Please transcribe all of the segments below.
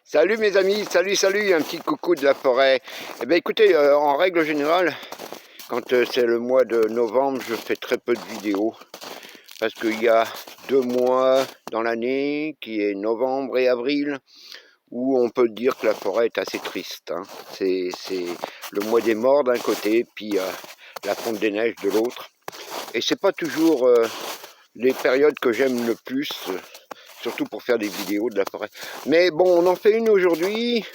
Salut mes amis, salut, un petit coucou de la forêt. Eh bien écoutez, en règle générale, quand c'est le mois de novembre, je fais très peu de vidéos. Parce qu'il y a 2 mois dans l'année, qui est novembre et avril, où on peut dire que la forêt est assez triste. Hein. C'est le mois des morts d'un côté, puis la fonte des neiges de l'autre. Et c'est pas toujours les périodes que j'aime le plus, surtout pour faire des vidéos de la forêt. Mais bon, on en fait une aujourd'hui.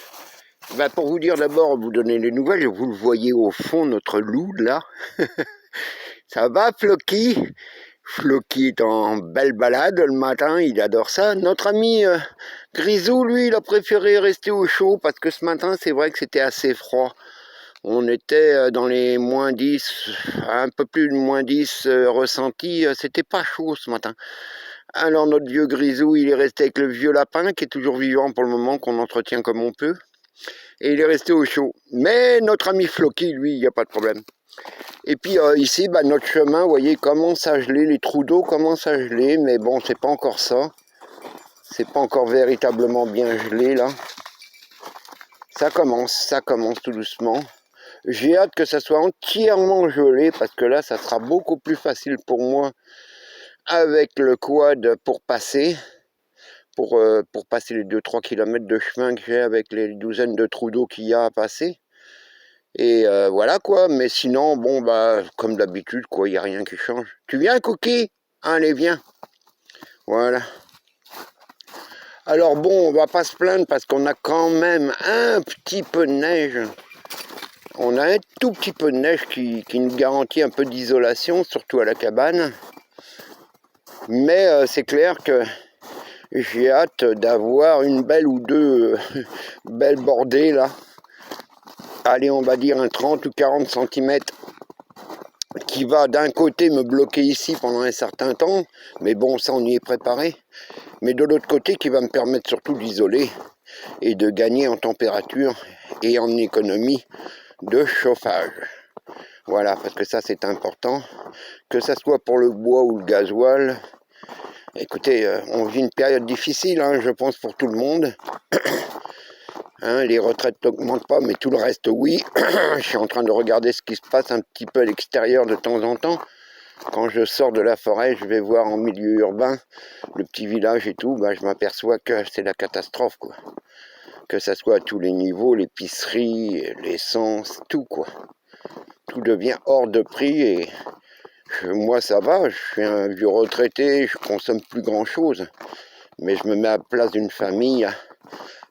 Ben pour vous dire d'abord, vous donner les nouvelles, vous le voyez au fond, notre loup là. Ça va Floki? Floki est en belle balade le matin, il adore ça. Notre ami Grisou, lui, il a préféré rester au chaud parce que ce matin, c'est vrai que c'était assez froid. On était dans les moins 10, un peu plus de moins 10 ressentis, c'était pas chaud ce matin. Alors notre vieux Grisou, il est resté avec le vieux lapin qui est toujours vivant pour le moment, qu'on entretient comme on peut. Et il est resté au chaud. Mais notre ami Floki, lui, il n'y a pas de problème. Et puis ici, bah, notre chemin, vous voyez, commence à geler, les trous d'eau commencent à geler, mais bon, c'est pas encore ça. C'est pas encore véritablement bien gelé, là. Ça commence tout doucement. J'ai hâte que ça soit entièrement gelé, parce que là, ça sera beaucoup plus facile pour moi avec le quad pour passer. Pour passer les 2-3 km de chemin que j'ai avec les douzaines de trous d'eau qu'il y a à passer. Et voilà quoi, mais sinon, bon, bah, comme d'habitude, quoi, il n'y a rien qui change. Tu viens, Cookie? Allez, viens. Voilà. Alors bon, on va pas se plaindre parce qu'on a quand même un petit peu de neige. On a un tout petit peu de neige qui nous garantit un peu d'isolation, surtout à la cabane. Mais c'est clair que j'ai hâte d'avoir une belle ou deux belles bordées là. Allez, on va dire un 30 ou 40 cm qui va d'un côté me bloquer ici pendant un certain temps, mais bon, ça on y est préparé, mais de l'autre côté qui va me permettre surtout d'isoler et de gagner en température et en économie de chauffage. Voilà, parce que ça c'est important, que ça soit pour le bois ou le gasoil. Écoutez, on vit une période difficile, hein, je pense pour tout le monde. Hein, les retraites n'augmentent pas, mais tout le reste, oui. Je suis en train de regarder ce qui se passe un petit peu à l'extérieur de temps en temps. Quand je sors de la forêt, je vais voir en milieu urbain, le petit village et tout, bah, je m'aperçois que c'est la catastrophe, quoi. Que ça soit à tous les niveaux, l'épicerie, l'essence, tout, quoi. Tout devient hors de prix et moi, ça va, je suis un vieux retraité, je consomme plus grand-chose. Mais je me mets à la place d'une famille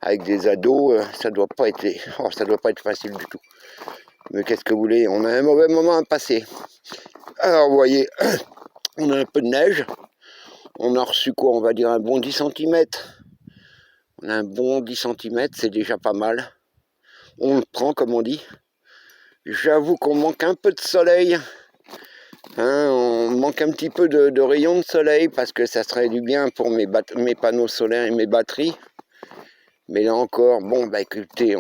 avec des ados, ça doit pas être facile du tout. Mais qu'est-ce que vous voulez, on a un mauvais moment à passer. Alors vous voyez, on a un peu de neige, on a reçu quoi, on va dire un bon 10 cm. On a un bon 10 cm, c'est déjà pas mal. On le prend comme on dit. J'avoue qu'on manque un peu de soleil. Hein, on manque un petit peu de rayons de soleil parce que ça serait du bien pour mes panneaux solaires et mes batteries. Mais là encore, bon, bah écoutez,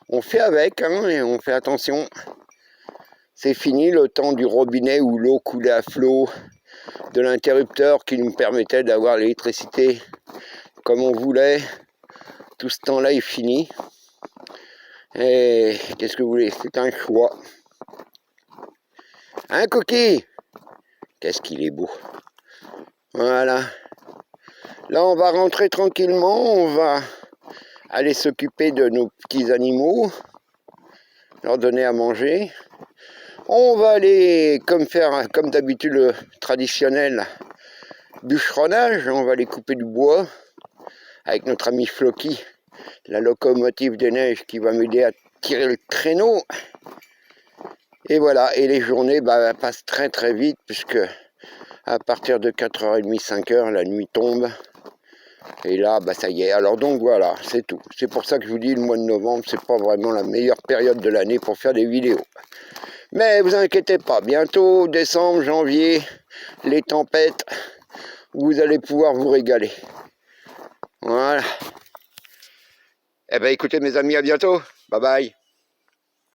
on fait avec, hein, et on fait attention. C'est fini le temps du robinet où l'eau coulait à flot, de l'interrupteur qui nous permettait d'avoir l'électricité comme on voulait. Tout ce temps-là est fini. Et qu'est-ce que vous voulez, c'est un choix. Hein, Coquille? Qu'est-ce qu'il est beau. Voilà. Là, on va rentrer tranquillement, on va aller s'occuper de nos petits animaux, leur donner à manger. On va aller faire comme d'habitude le traditionnel bûcheronnage, on va aller couper du bois avec notre ami Floki, la locomotive des neiges qui va m'aider à tirer le traîneau. Et voilà, et les journées passent très très vite puisque à partir de 4h30, 5h, la nuit tombe. Et là, ça y est. Alors donc voilà, c'est tout. C'est pour ça que je vous dis, le mois de novembre, c'est pas vraiment la meilleure période de l'année pour faire des vidéos. Mais vous inquiétez pas, bientôt, décembre, janvier, les tempêtes, vous allez pouvoir vous régaler. Voilà. Eh bien écoutez mes amis, à bientôt. Bye bye.